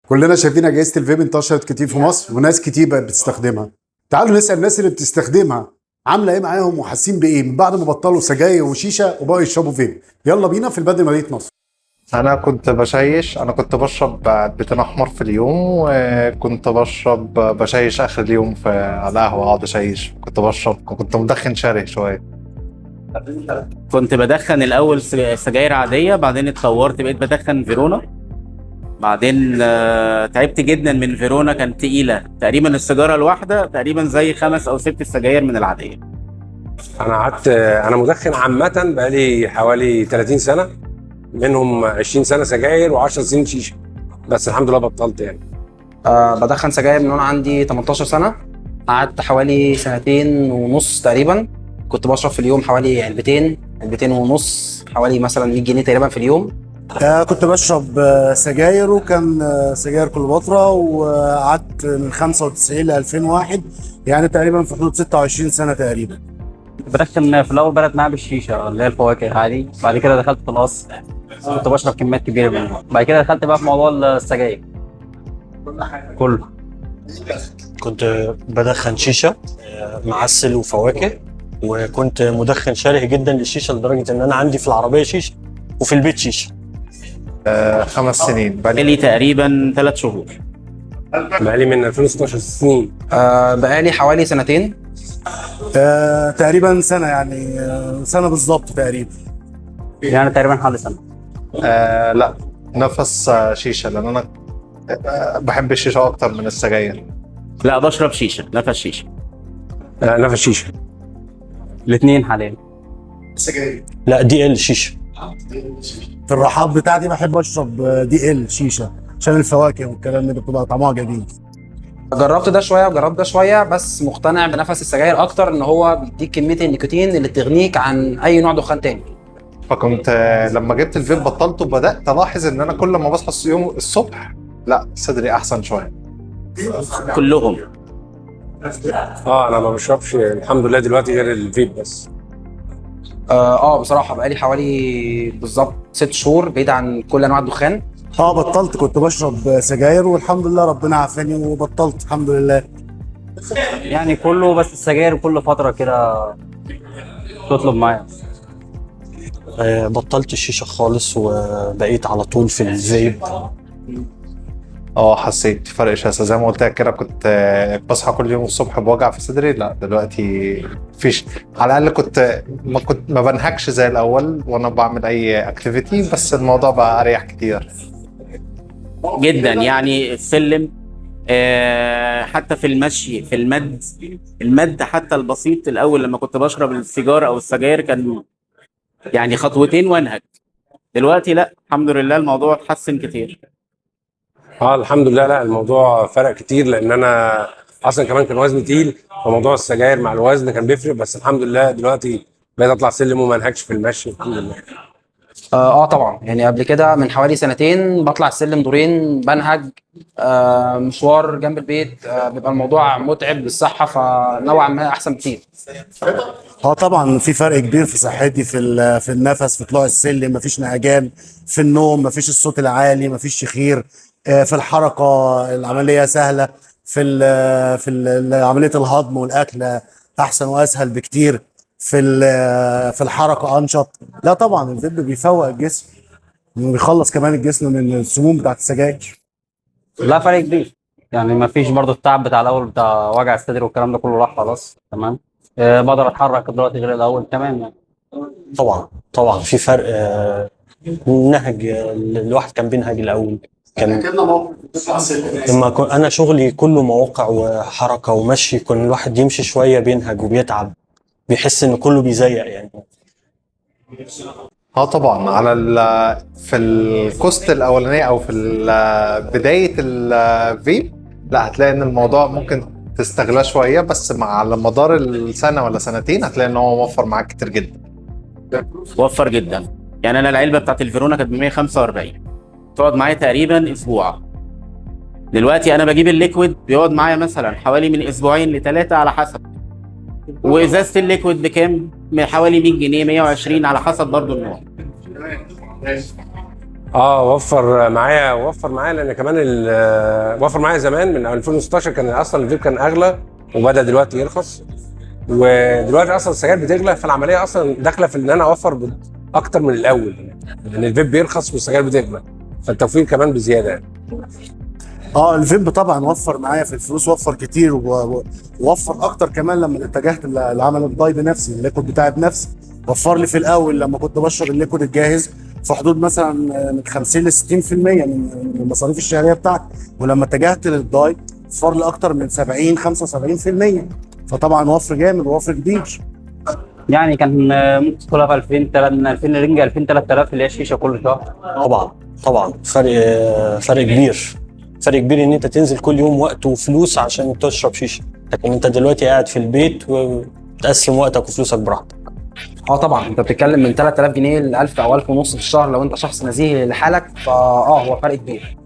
كلنا شايفين اجهزه الفيب انتشرت كتير في مصر وناس كتير بقت بتستخدمها. تعالوا نسال الناس اللي بتستخدمها عامله ايه معاهم وحاسين بايه من بعد ما بطلوا سجاير وشيشه وبقوا يشربوا فيب. يلا بينا في البدء مدينه نصر. انا كنت بشرب علبتين احمر في اليوم، وكنت بشيش اخر اليوم على القهوه، اقعد اشيش. كنت مدخن شره شويه. كنت بدخن الاول سجاير عاديه، بعدين اتطورت بقيت بدخن فيرونا. بعدين تعبت جدا من فيرونا، كانت تقيله تقريبا السيجاره الواحده تقريبا زي 5 أو 6 سجاير من العاديه. انا مدخن عامه بقالي حوالي 30 سنه، منهم 20 سنه سجاير و10 سنين شيشه، بس الحمد لله بطلت يعني. بدخن سجاير من وانا عندي 18 سنه، قعدت حوالي 2.5 سنين تقريبا. كنت بشرب في اليوم حوالي علبتين ونص، حوالي مثلا 100 جنيه تقريبا في اليوم. كنت بشرب سجاير، وكان سجاير كليوباترا، وقعدت من 95 ل 2001، يعني تقريبا في حدود 26 سنه تقريبا. بدخن في الاول بدات معايا بالشيشه اللي هي الفواكه عادي، بعد كده دخلت في القص، كنت بشرب كميات كبيره منها، بعد كده دخلت بقى في موضوع السجاير كله. كنت بدخن شيشه معسل وفواكه، وكنت مدخن شره جدا للشيشه لدرجه ان انا عندي في العربيه شيشه وفي البيت شيشه. 5 سنين بقالي تقريبا 3 شهور. بقالي من 2016 سنين. بقالي حوالي 2 سنين. تقريبا سنه، يعني سنه بالظبط تقريبا. يعني تقريبا حوالي سنه. لا، نفس شيشه، لان انا بحب الشيشه اكتر من السجاير. لا، بشرب شيشه، نفس شيشه. نفس شيشه. الاثنين حاليا. سجاير لا، دي ال شيشه. في الراحات بتاعتي بحب اشرب دي ال شيشه عشان الفواكه والكلام ده بتبقى طعمها جميل. جربت ده شويه وجربت ده شويه، بس مقتنع بنفس السجاير اكتر، ان هو بيديك كميه النيكوتين اللي تغنيك عن اي نوع دخان تاني. فكنت لما جبت الفيب بطلته، بدات الاحظ ان انا كل ما بصحى يوم الصبح لا صدري احسن شويه. كلهم. انا ما بشربش الحمد لله دلوقتي غير الفيب بس. بصراحه بقالي حوالي بالظبط 6 شهور بعيد عن كل انواع الدخان. بطلت، كنت بشرب سجاير والحمد لله ربنا عافاني وبطلت الحمد لله. يعني كله، بس السجاير كل فتره كده تطلب معايا. بطلت الشيشه خالص وبقيت على طول في الفيب. حسيت فرق شاسع زي ما قلت لك كده. كنت بصحى كل يوم الصبح بوجع في صدري، لا دلوقتي فيش. على الاقل كنت ما بنهكش زي الاول وانا بعمل اي اكتيفيتي، بس الموضوع بقى اريح كتير جدا. يعني السلم، حتى في المشي، في المد حتى البسيط. الاول لما كنت بشرب السيجاره او السجاير كان يعني خطوتين وانهك. دلوقتي لا، الحمد لله الموضوع اتحسن كتير. الحمد لله. لا، الموضوع فرق كتير، لان انا اصلا كمان كان وزني تقيل، فموضوع السجاير مع الوزن كان بيفرق، بس الحمد لله دلوقتي بقيت اطلع سلم وما انهكش في المشي الحمد لله. طبعا، يعني قبل كده من حوالي 2 سنين بطلع السلم دورين بنهج. مشوار جنب البيت بيبقى الموضوع متعب للصحه، فنوعا ما احسن كتير. طبعا في فرق كبير في صحتي، في النفس، في طلوع السلم مفيش نهجان، في النوم مفيش الصوت العالي، مفيش شخير، في الحركه العمليه سهله، في عمليه الهضم والاكل احسن واسهل بكتير، في الحركه انشط. لا طبعا الفيب بيفوق الجسم وبيخلص كمان الجسم من السموم بتاعت السجاير. لا، فرق كبير. يعني ما فيش برضه التعب بتاع الاول بتاع وجع الصدر والكلام ده كله راح خلاص. تمام. بقدر اتحرك دلوقتي غير الاول. تمام يعني. طبعا في فرق. نهج الواحد كان بينهج الاول. لما انا شغلي كله مواقع وحركه ومشي، كان الواحد يمشي شويه بينهج وبيتعب، بيحس ان كله بيزيق يعني. طبعا في الكوست الاولانيه او في بدايه الفيب، لا هتلاقي ان الموضوع ممكن تستغلاه شويه، بس على مدار السنه ولا سنتين هتلاقي ان هو موفر معاك كتير جدا. وفر جدا. يعني انا العلبه بتاعت الفيرونا كانت ب 145، تقعد معايا تقريبا اسبوع. دلوقتي انا بجيب الليكويد بيقعد معايا مثلا حوالي من 2 ل3 على حسب. وازازه الليكويد بكام؟ حوالي 100 جنيه 120 على حسب برضو النوع. وفر معايا لان كمان وفر معايا زمان من 2016 كان اصلا الفيب كان اغلى وبدا دلوقتي يرخص، ودلوقتي اصلا السجاير بتغلى، فالعمليه اصلا داخله في ان انا اوفر اكتر من الاول، لان الفيب بيرخص والسجاير بتغلى، فالتوفير كمان بزياده يعني. الفيب طبعا وفر معايا في الفلوس، وفر كتير ووفر اكتر كمان لما اتجهت لعمل الداي بنفسي، الليكود بتاعي بنفسي. وفر لي في الاول لما كنت بشرب الليكود الجاهز في حدود مثلا من 50 ل 60% من المصاريف الشهريه بتاعتي، ولما اتجهت للداي وفر لي اكتر من 70 75%. فطبعا وفر جامد ووفر كبير. يعني كان ممكن تدخلها في 2000 من 2000 رنجة 2000 3000 اللي هي الشيشه كل شهر. طبعا فرق كبير ان انت تنزل كل يوم وقت وفلوس عشان تشرب شيشه، لكن انت دلوقتي قاعد في البيت وتقسم وقتك وفلوسك براحتك. طبعا انت بتتكلم من 3000 جنيه ل 1000 او 1000 ونص في الشهر لو انت شخص نزيه لحالك، هو فرق كبير.